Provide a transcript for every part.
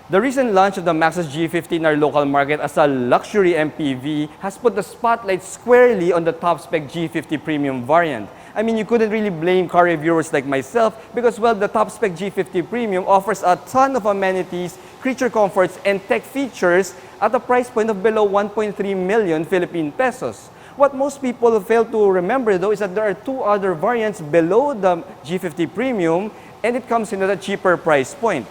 The recent launch of the Maxus G50 in our local market as a luxury MPV has put the spotlight squarely on the top-spec G50 Premium variant. I mean, you couldn't really blame car reviewers like myself because, well, the top-spec G50 Premium offers a ton of amenities, creature comforts, and tech features at a price point of below 1.3 million Philippine pesos. What most people fail to remember, though, is that there are two other variants below the G50 Premium, and it comes in at a cheaper price point.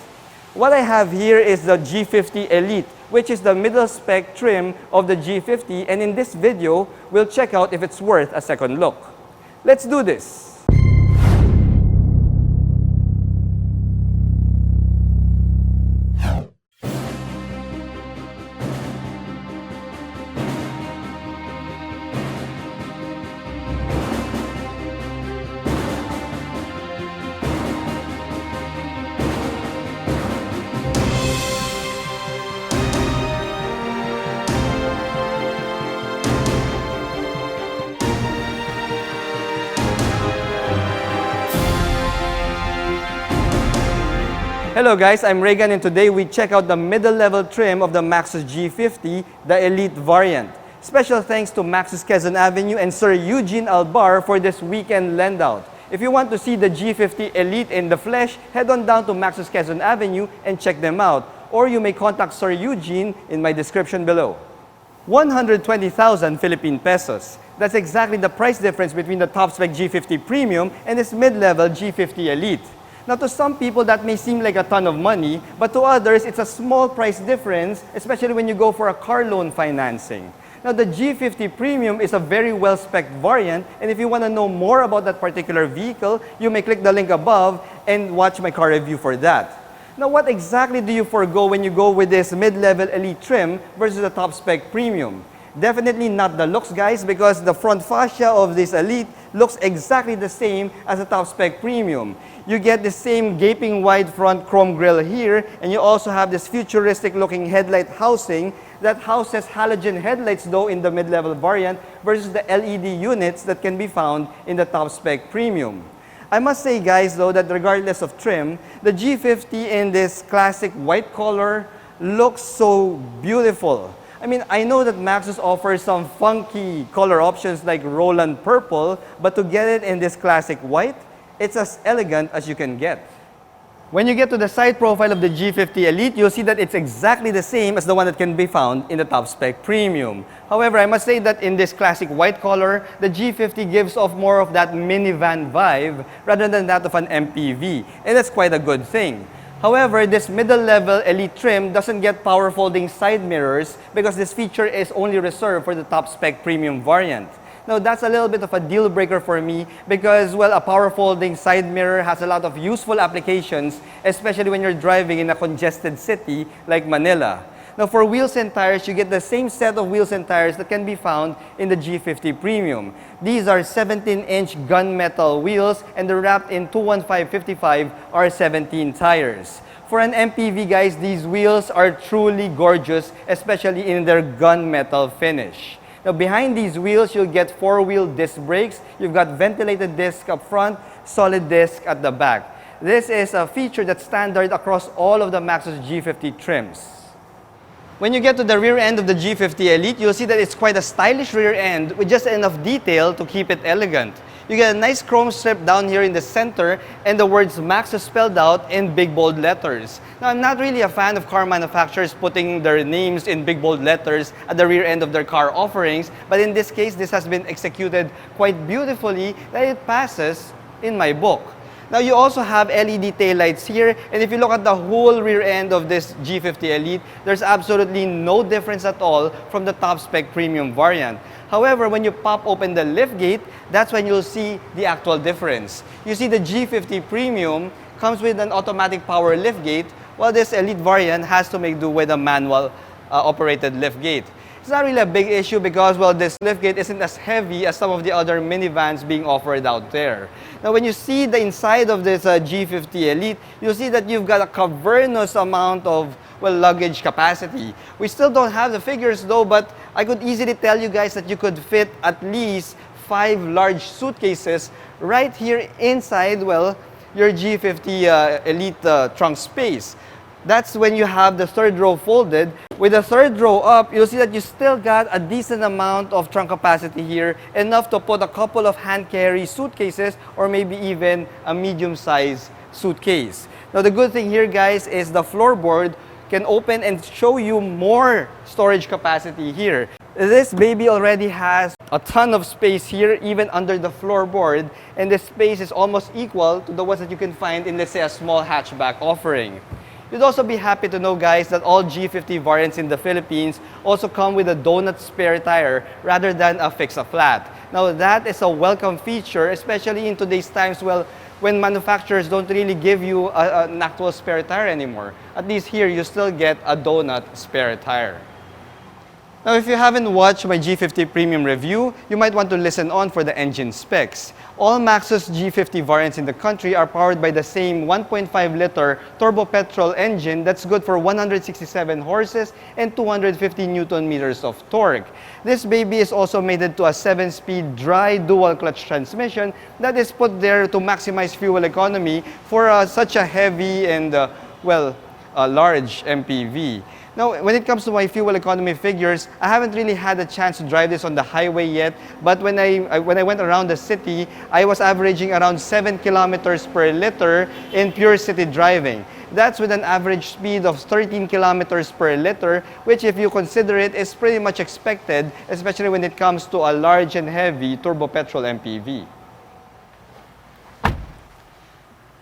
What I have here is the G50 Elite, which is the middle spec trim of the G50, and in this video, we'll check out if it's worth a second look. Let's do this! Hello guys, I'm Reagan and today we check out the middle-level trim of the Maxus G50, the Elite variant. Special thanks to Maxus Quezon Avenue and Sir Eugene Albar for this weekend lend-out. If you want to see the G50 Elite in the flesh, head on down to Maxus Quezon Avenue and check them out. Or you may contact Sir Eugene in my description below. 120,000 Philippine pesos. That's exactly the price difference between the top-spec G50 Premium and this mid-level G50 Elite. Now, to some people, that may seem like a ton of money, but to others, it's a small price difference, especially when you go for a car loan financing. Now, the G50 Premium is a very well-spec'd variant, and if you want to know more about that particular vehicle, you may click the link above and watch my car review for that. Now, what exactly do you forgo when you go with this mid-level Elite trim versus the top-spec Premium? Definitely not the looks, guys, because the front fascia of this Elite looks exactly the same as the top-spec Premium. You get the same gaping wide front chrome grille here, and you also have this futuristic-looking headlight housing that houses halogen headlights, though, in the mid-level variant versus the LED units that can be found in the top-spec Premium. I must say, guys, though, that regardless of trim, the G50 in this classic white color looks so beautiful. I mean, I know that Maxus offers some funky color options like Roland Purple, but to get it in this classic white, it's as elegant as you can get. When you get to the side profile of the G50 Elite, you'll see that it's exactly the same as the one that can be found in the top-spec Premium. However, I must say that in this classic white color, the G50 gives off more of that minivan vibe rather than that of an MPV, and that's quite a good thing. However, this middle-level Elite trim doesn't get power folding side mirrors because this feature is only reserved for the top-spec Premium variant. Now, that's a little bit of a deal breaker for me because, well, a power folding side mirror has a lot of useful applications, especially when you're driving in a congested city like Manila. Now, for wheels and tires, you get the same set of wheels and tires that can be found in the G50 Premium. These are 17-inch gunmetal wheels and they're wrapped in 215/55 R17 tires. For an MPV, guys, these wheels are truly gorgeous, especially in their gunmetal finish. Now, behind these wheels, you'll get four-wheel disc brakes. You've got ventilated disc up front, solid disc at the back. This is a feature that's standard across all of the Maxus G50 trims. When you get to the rear end of the G50 Elite, you'll see that it's quite a stylish rear end with just enough detail to keep it elegant. You get a nice chrome strip down here in the center and the words Maxus spelled out in big bold letters. Now, I'm not really a fan of car manufacturers putting their names in big bold letters at the rear end of their car offerings, but in this case, this has been executed quite beautifully that it passes in my book. Now, you also have LED taillights here, and if you look at the whole rear end of this G50 Elite, there's absolutely no difference at all from the top-spec Premium variant. However, when you pop open the liftgate, that's when you'll see the actual difference. You see the G50 Premium comes with an automatic power liftgate, while this Elite variant has to make do with a manual operated liftgate. It's not really a big issue because, well, this liftgate isn't as heavy as some of the other minivans being offered out there. Now, when you see the inside of this G50 Elite, you'll see that you've got a cavernous amount of, well, luggage capacity. We still don't have the figures though, but I could easily tell you guys that you could fit at least 5 large suitcases right here inside, well, your G50 Elite trunk space. That's when you have the third row folded. With the third row up, you'll see that you still got a decent amount of trunk capacity here, enough to put a couple of hand carry suitcases or maybe even a medium-sized suitcase. Now the good thing here, guys, is the floorboard can open and show you more storage capacity here. This baby already has a ton of space here, even under the floorboard, and the space is almost equal to the ones that you can find in, let's say, a small hatchback offering. You'd also be happy to know, guys, that all G50 variants in the Philippines also come with a donut spare tire rather than a fix-a-flat. Now that is a welcome feature, especially in today's times, well, when manufacturers don't really give you an actual spare tire anymore. At least here, you still get a donut spare tire. Now, if you haven't watched my G50 Premium review, you might want to listen on for the engine specs. All Maxus G50 variants in the country are powered by the same 1.5-liter turbo petrol engine that's good for 167 horses and 250 Newton meters of torque. This baby is also mated to a 7-speed dry dual-clutch transmission that is put there to maximize fuel economy for such a heavy and, large MPV. Now, when it comes to my fuel economy figures, I haven't really had a chance to drive this on the highway yet, but when I went around the city, I was averaging around 7 kilometers per liter in pure city driving. That's with an average speed of 13 kilometers per liter, which, if you consider it, is pretty much expected, especially when it comes to a large and heavy turbo petrol MPV.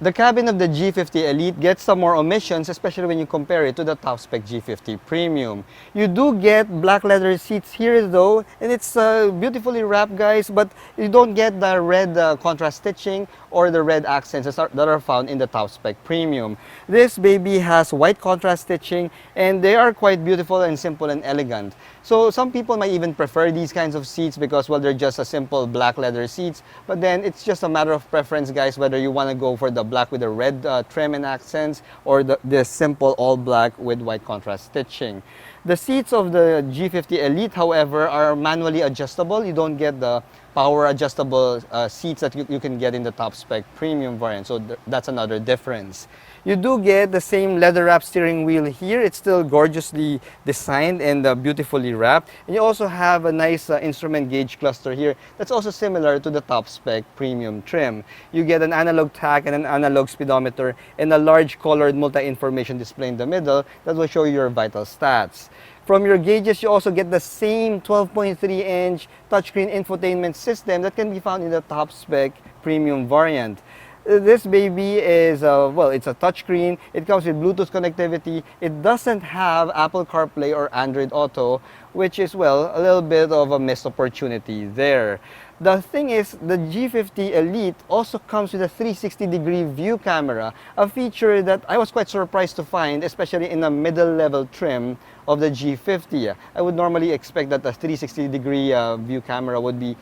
The cabin of the G50 Elite gets some more omissions, especially when you compare it to the top-spec G50 Premium. You do get black leather seats here though, and it's beautifully wrapped, guys, but you don't get the red contrast stitching or the red accents that are found in the top-spec Premium. This baby has white contrast stitching, and they are quite beautiful and simple and elegant. So some people might even prefer these kinds of seats because, well, they're just a simple black leather seats, but then it's just a matter of preference, guys, whether you want to go for the black with the red trim and accents or the simple all black with white contrast stitching. The seats of the G50 Elite, however, are manually adjustable. You don't get the power adjustable seats that you can get in the top-spec Premium variant, so that's another difference. You do get the same leather-wrapped steering wheel here. It's still gorgeously designed and beautifully wrapped. And you also have a nice instrument gauge cluster here that's also similar to the top-spec Premium trim. You get an analog tach and an analog speedometer and a large colored multi-information display in the middle that will show you your vital stats. From your gauges, you also get the same 12.3-inch touchscreen infotainment system that can be found in the top-spec Premium variant. This baby is, it's a touchscreen. It comes with Bluetooth connectivity. It doesn't have Apple CarPlay or Android Auto, which is, well, a little bit of a missed opportunity there. The thing is, the G50 Elite also comes with a 360-degree view camera, a feature that I was quite surprised to find, especially in a middle-level trim of the G50. I would normally expect that the 360-degree view camera would be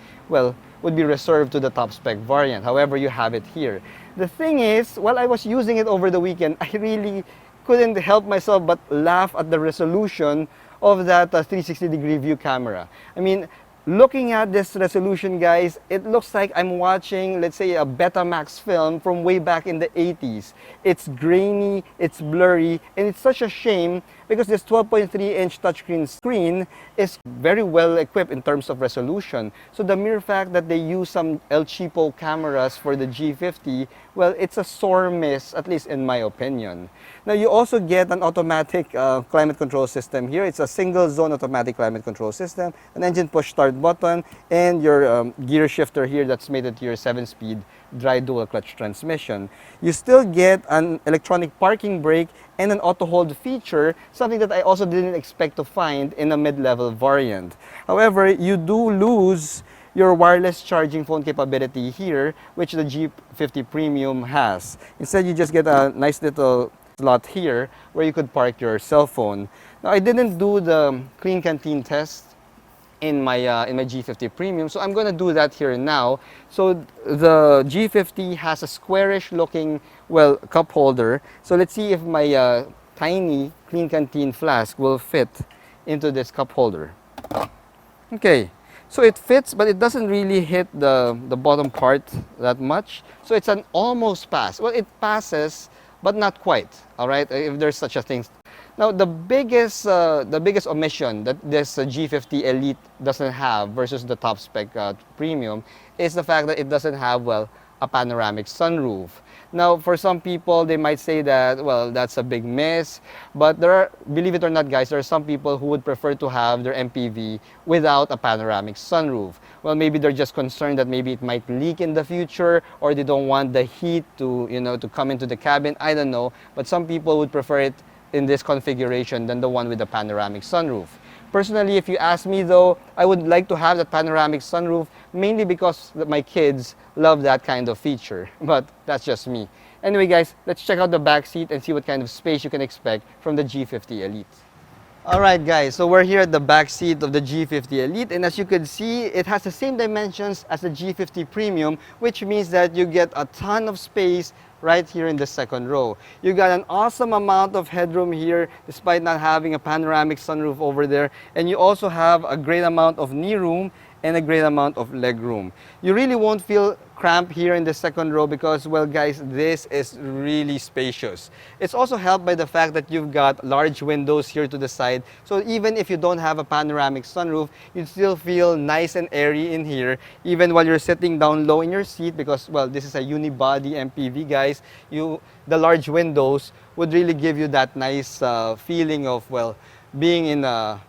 reserved to the top-spec variant. However, you have it here. The thing is, while I was using it over the weekend, I really couldn't help myself but laugh at the resolution of that 360-degree view camera. I mean, looking at this resolution, guys, it looks like I'm watching, let's say, a Betamax film from way back in the 80s. It's grainy, it's blurry, and it's such a shame because this 12.3-inch touchscreen screen is very well equipped in terms of resolution. So the mere fact that they use some El Cheapo cameras for the G50, well, it's a sore miss, at least in my opinion. Now, you also get an automatic climate control system here. It's a single-zone automatic climate control system, an engine push-start button, and your gear shifter here that's mated to your 7-speed dry dual-clutch transmission. You still get an electronic parking brake and an auto-hold feature, something that I also didn't expect to find in a mid-level variant. However, you do lose your wireless charging phone capability here, which the G50 Premium has. Instead, you just get a nice little slot here where you could park your cell phone. Now, I didn't do the clean canteen test in my G50 Premium, so I'm going to do that here now. So the G50 has a squarish looking, well, cup holder. So let's see if my tiny clean canteen flask will fit into this cup holder. Okay, so it fits, but it doesn't really hit the bottom part that much. So it's an almost pass. Well, it passes, but not quite, all right, if there's such a thing. Now, the biggest omission that this G50 Elite doesn't have versus the top spec Premium is the fact that it doesn't have, well, a panoramic sunroof. Now, for some people, they might say that, well, that's a big miss. But there are, believe it or not, guys, there are some people who would prefer to have their MPV without a panoramic sunroof. Well, maybe they're just concerned that maybe it might leak in the future, or they don't want the heat to, you know, to come into the cabin. I don't know. But some people would prefer it in this configuration than the one with the panoramic sunroof. Personally, if you ask me though, I would like to have that panoramic sunroof mainly because my kids love that kind of feature, but that's just me. Anyway guys, let's check out the back seat and see what kind of space you can expect from the G50 Elite. Alright guys, so we're here at the back seat of the G50 Elite, and as you can see, it has the same dimensions as the G50 Premium, which means that you get a ton of space right here in the second row. You got an awesome amount of headroom here despite not having a panoramic sunroof over there, and you also have a great amount of knee room and a great amount of leg room. You really won't feel cramped here in the second row because, well guys, this is really spacious. It's also helped by the fact that you've got large windows here to the side, so even if you don't have a panoramic sunroof, you still feel nice and airy in here even while you're sitting down low in your seat because, well, this is a unibody MPV guys. The large windows would really give you that nice feeling of, well, being in a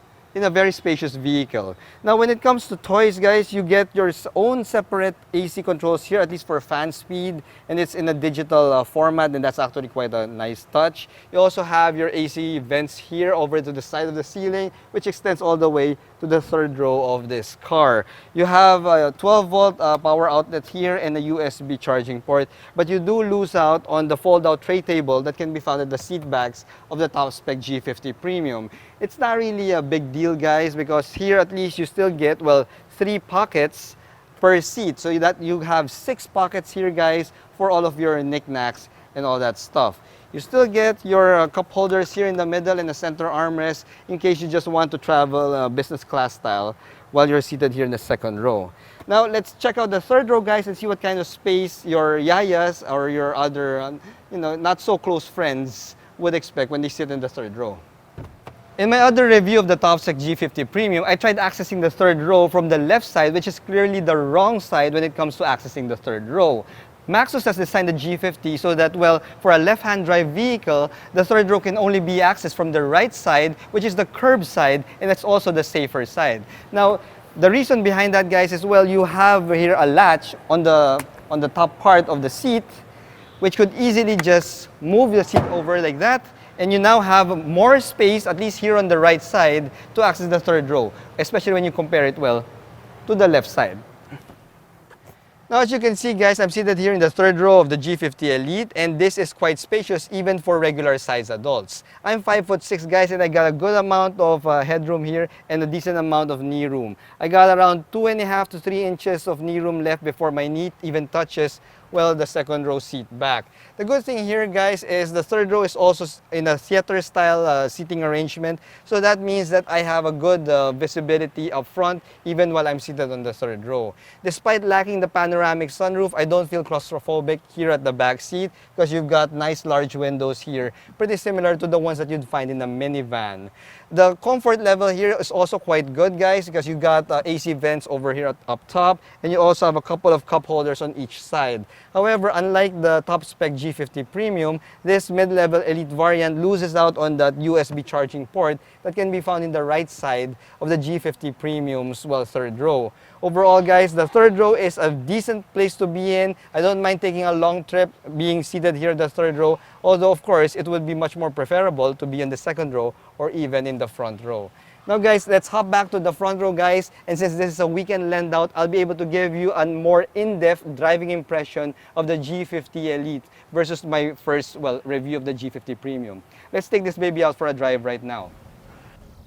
very spacious vehicle. Now, when it comes to toys, guys, you get your own separate AC controls here, at least for fan speed, and it's in a digital format, and that's actually quite a nice touch. You also have your AC vents here over to the side of the ceiling, which extends all the way to the third row of this car. You have a 12-volt power outlet here and a USB charging port, but you do lose out on the fold-out tray table that can be found at the seat backs of the top-spec G50 Premium. It's not really a big deal, guys, because here at least you still get, well, 3 pockets per seat, so that you have 6 pockets here, guys, for all of your knickknacks and all that stuff. You still get your cup holders here in the middle and a center armrest in case you just want to travel business class style while you're seated here in the second row. Now, let's check out the third row, guys, and see what kind of space your yayas or your other, not so close friends would expect when they sit in the third row. In my other review of the top-spec G50 Premium, I tried accessing the third row from the left side, which is clearly the wrong side when it comes to accessing the third row. Maxus has designed the G50 so that, well, for a left-hand drive vehicle, the third row can only be accessed from the right side, which is the curb side, and that's also the safer side. Now, the reason behind that, guys, is, well, you have here a latch on the top part of the seat, which could easily just move the seat over like that, and you now have more space, at least here on the right side, to access the third row, especially when you compare it, well, to the left side. Now, as you can see, guys, I'm seated here in the third row of the G50 Elite, and this is quite spacious even for regular size adults. I'm 5'6", guys, and I got a good amount of headroom here and a decent amount of knee room. I got around 2.5 to 3 inches of knee room left before my knee even touches, well, the second row seat back. The good thing here, guys, is the third row is also in a theater-style seating arrangement, so that means that I have a good visibility up front even while I'm seated on the third row. Despite lacking the panoramic sunroof, I don't feel claustrophobic here at the back seat because you've got nice large windows here, pretty similar to the ones that you'd find in a minivan. The comfort level here is also quite good, guys, because you got AC vents over here up top, and you also have a couple of cup holders on each side. However, unlike the top-spec G50 Premium, this mid-level Elite variant loses out on that USB charging port that can be found in the right side of the G50 Premium's, well, third row. Overall, guys, the third row is a decent place to be in. I don't mind taking a long trip being seated here in the third row, although, of course, it would be much more preferable to be in the second row or even in the front row. Now, guys, let's hop back to the front row, guys, and since this is a weekend lend out, I'll be able to give you a more in-depth driving impression of the G50 Elite versus my first, well, review of the G50 Premium. Let's take this baby out for a drive right now.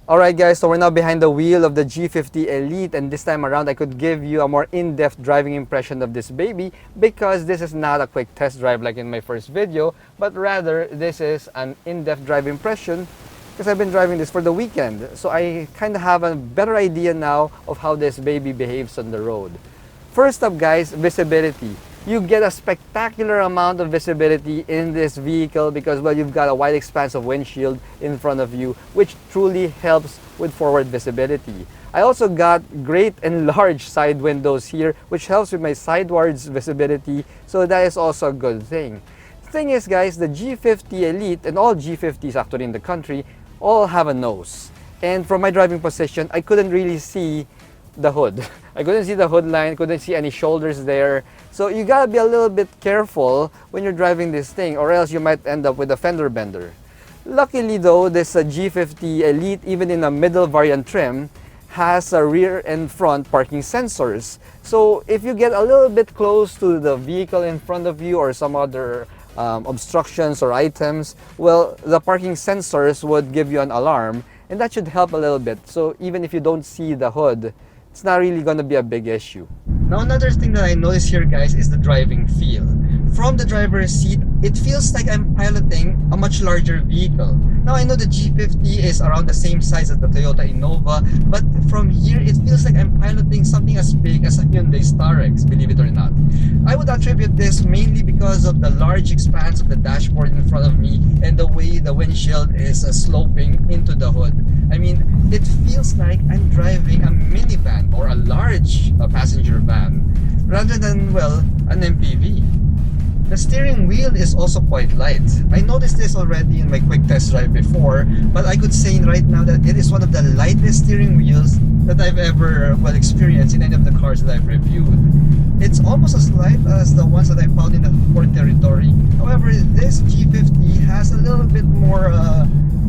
Alright, guys, so we're now behind the wheel of the G50 Elite, and this time around I could give you a more in-depth driving impression of this baby because this is not a quick test drive like in my first video, but rather this is an in-depth drive impression because I've been driving this for the weekend. So I kind of have a better idea now of how this baby behaves on the road. First up, guys, visibility. you get a spectacular amount of visibility in this vehicle because, well, you've got a wide expanse of windshield in front of you, which truly helps with forward visibility. I also got great and large side windows here, which helps with my sidewards visibility, so that is also a good thing. The thing is, guys, the G50 Elite and all G50s actually in the country all have a nose. And from my driving position, I couldn't really see the hood. I couldn't see the hood line, couldn't see any shoulders there. So you gotta be a little bit careful when you're driving this thing, or else you might end up with a fender bender. Luckily though, this G50 Elite, even in a middle variant trim, has a rear and front parking sensors. So if you get a little bit close to the vehicle in front of you or some other obstructions or items, well, the parking sensors would give you an alarm, and that should help a little bit. So even if you don't see the hood, it's not really going to be a big issue. Now, another thing that I noticed here, guys, is the driving feel. From the driver's seat, it feels like I'm piloting a much larger vehicle. Now, I know the G50 is around the same size as the Toyota Innova, but from here, it feels like I'm piloting something as big as a Hyundai Starex, believe it or not. I would attribute this mainly because of the large expanse of the dashboard in front of me and the way the windshield is sloping into the hood. I mean, it feels like I'm driving a minivan or a large passenger van rather than, well, an MPV. The steering wheel is also quite light. I noticed this already in my quick test drive before, but I could say right now that it is one of the lightest steering wheels that I've ever, well, experienced in any of the cars that I've reviewed. It's almost as light as the ones that I found in the Ford territory. However, this G50 has a little bit more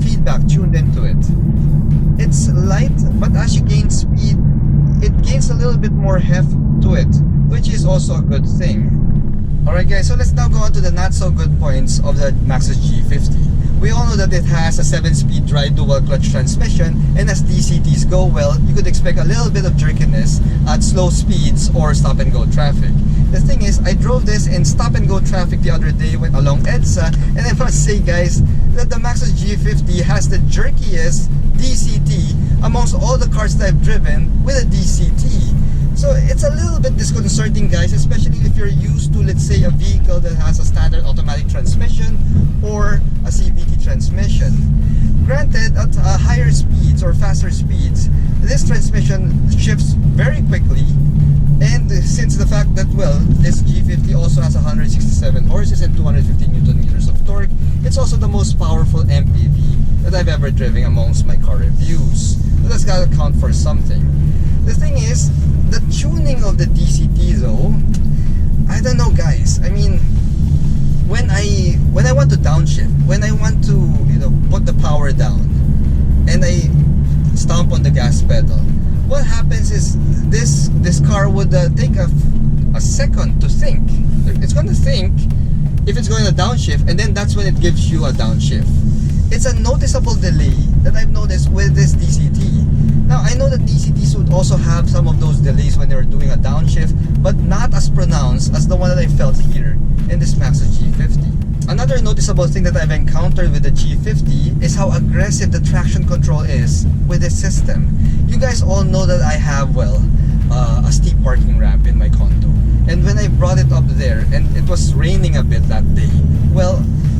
feedback tuned into it. It's light, but as you gain speed, it gains a little bit more heft to it, which is also a good thing. Alright guys, so let's now go on to the not so good points of the Maxus G50. We all know that it has a 7-speed dry dual clutch transmission, and as DCTs go, well, you could expect a little bit of jerkiness at slow speeds or stop and go traffic. The thing is, I drove this in stop and go traffic the other day along EDSA, and I must say, guys, that the Maxus G50 has the jerkiest DCT amongst all the cars that I've driven with a DCT. So it's a little bit disconcerting, guys, especially if you're used to, let's say, a vehicle that has a standard automatic transmission or a CVT transmission. Granted, at higher speeds or faster speeds, this transmission shifts very quickly. And since the fact that, well, this G50 also has 167 horses and 250 Newton meters of torque, it's also the most powerful MPV that I've ever driven amongst my car reviews. So that's gotta count for something. The thing is, the tuning of the DCT though, I don't know, guys. I mean, when I want to downshift, when I want to, you know, put the power down and I stomp on the gas pedal, what happens is this car would take a second to think. It's going to think if it's going to downshift, and then that's when it gives you a downshift. It's a noticeable delay that I've noticed with this DCT. Now, I know that DCTs would also have some of those delays when they're doing a downshift, but not as pronounced as the one that I felt here in this Maxus G50. Another noticeable thing that I've encountered with the G50 is how aggressive the traction control is with this system. You guys all know that I have, well, a steep parking ramp in my condo. And when I brought it up there, and it was raining a bit that day, well,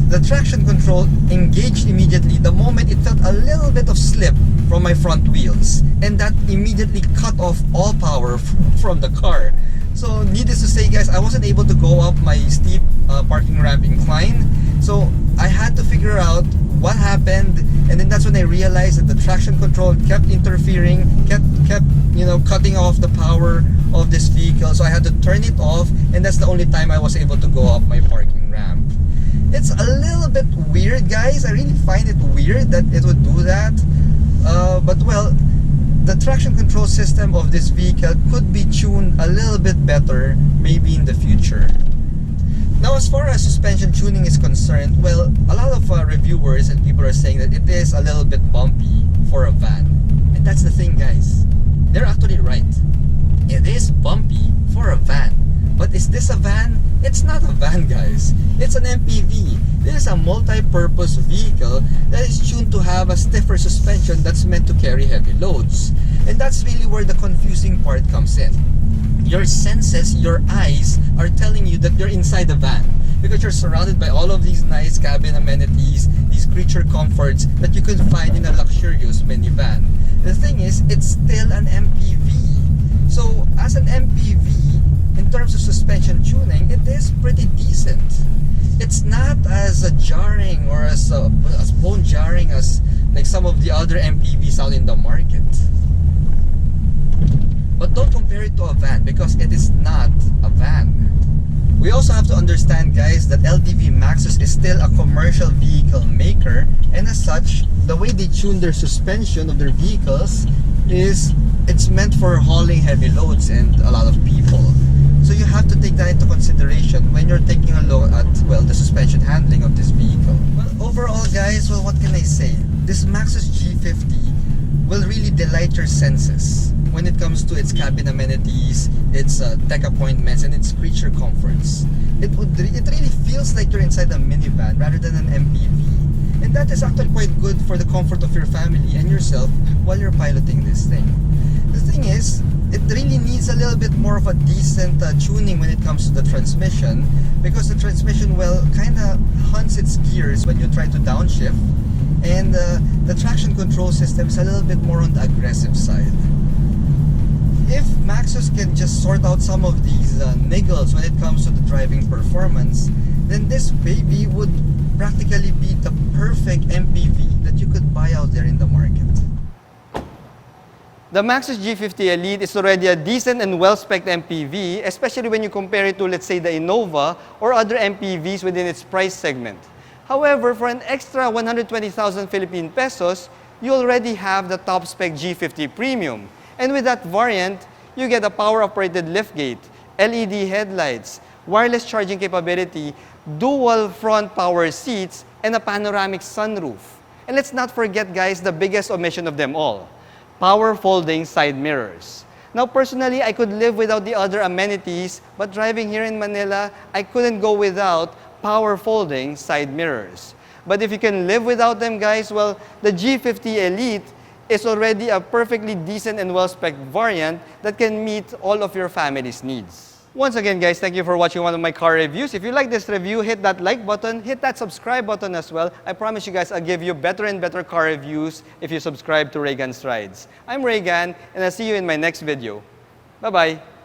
the traction control engaged immediately the moment it felt a little bit of slip from my front wheels, and that immediately cut off all power from the car. So needless to say, guys, I wasn't able to go up my steep parking ramp incline, so I had to figure out what happened, and then that's when I realized that the traction control kept interfering, kept you know, cutting off the power of this vehicle. So I had to turn it off, and that's the only time I was able to go up my parking ramp. It's a little bit weird, guys. I really find it weird that it would do that. But well, the traction control system of this vehicle could be tuned a little bit better, maybe in the future. Now, as far as suspension tuning is concerned, well, a lot of reviewers and people are saying that it is a little bit bumpy for a van. And that's the thing, guys. They're actually right. It is bumpy for a van. But is this a van? It's not a van, guys. It's an MPV. This is a multi-purpose vehicle that is tuned to have a stiffer suspension that's meant to carry heavy loads. And that's really where the confusing part comes in. your senses, your eyes are telling you that you're inside the van because you're surrounded by all of these nice cabin amenities, these creature comforts that you could find in a luxurious minivan. The thing is, it's still an MPV. So as an MPV, in terms of suspension tuning, it is pretty decent. It's not as jarring or as bone jarring as like some of the other MPVs out in the market. But don't compare it to a van because it is not a van. We also have to understand, guys, that LDV Maxus is still a commercial vehicle maker, and as such, the way they tune their suspension of their vehicles is it's meant for hauling heavy loads and a lot of people. So you have to take that into consideration when you're taking a look at, well, the suspension handling of this vehicle. Well, overall, guys, well, what can I say? This Maxus G50 will really delight your senses when it comes to its cabin amenities, its tech appointments, and its creature comforts. It really feels like you're inside a minivan rather than an MPV. And that is actually quite good for the comfort of your family and yourself while you're piloting this thing. The thing is, it really needs a little bit more of a decent tuning when it comes to the transmission, because the transmission, well, kind of hunts its gears when you try to downshift, and the traction control system is a little bit more on the aggressive side. If Maxus can just sort out some of these niggles when it comes to the driving performance, then this baby would practically be the perfect MPV that you could buy out there in the market. The Maxus G50 Elite is already a decent and well-spec'd MPV, especially when you compare it to, let's say, the Innova or other MPVs within its price segment. However, for an extra 120,000 Philippine pesos, you already have the top-spec G50 Premium. And with that variant, you get a power-operated liftgate, LED headlights, wireless charging capability, dual front power seats, and a panoramic sunroof. And let's not forget, guys, the biggest omission of them all, power folding side mirrors. Now, personally, I could live without the other amenities, but driving here in Manila, I couldn't go without power folding side mirrors. But if you can live without them, guys, well, the G50 Elite is already a perfectly decent and well-spec'd variant that can meet all of your family's needs. Once again, guys, thank you for watching one of my car reviews. If you like this review, hit that like button, hit that subscribe button as well. I promise you guys I'll give you better and better car reviews if you subscribe to Reagan's Rides. I'm Reagan, and I'll see you in my next video. Bye-bye.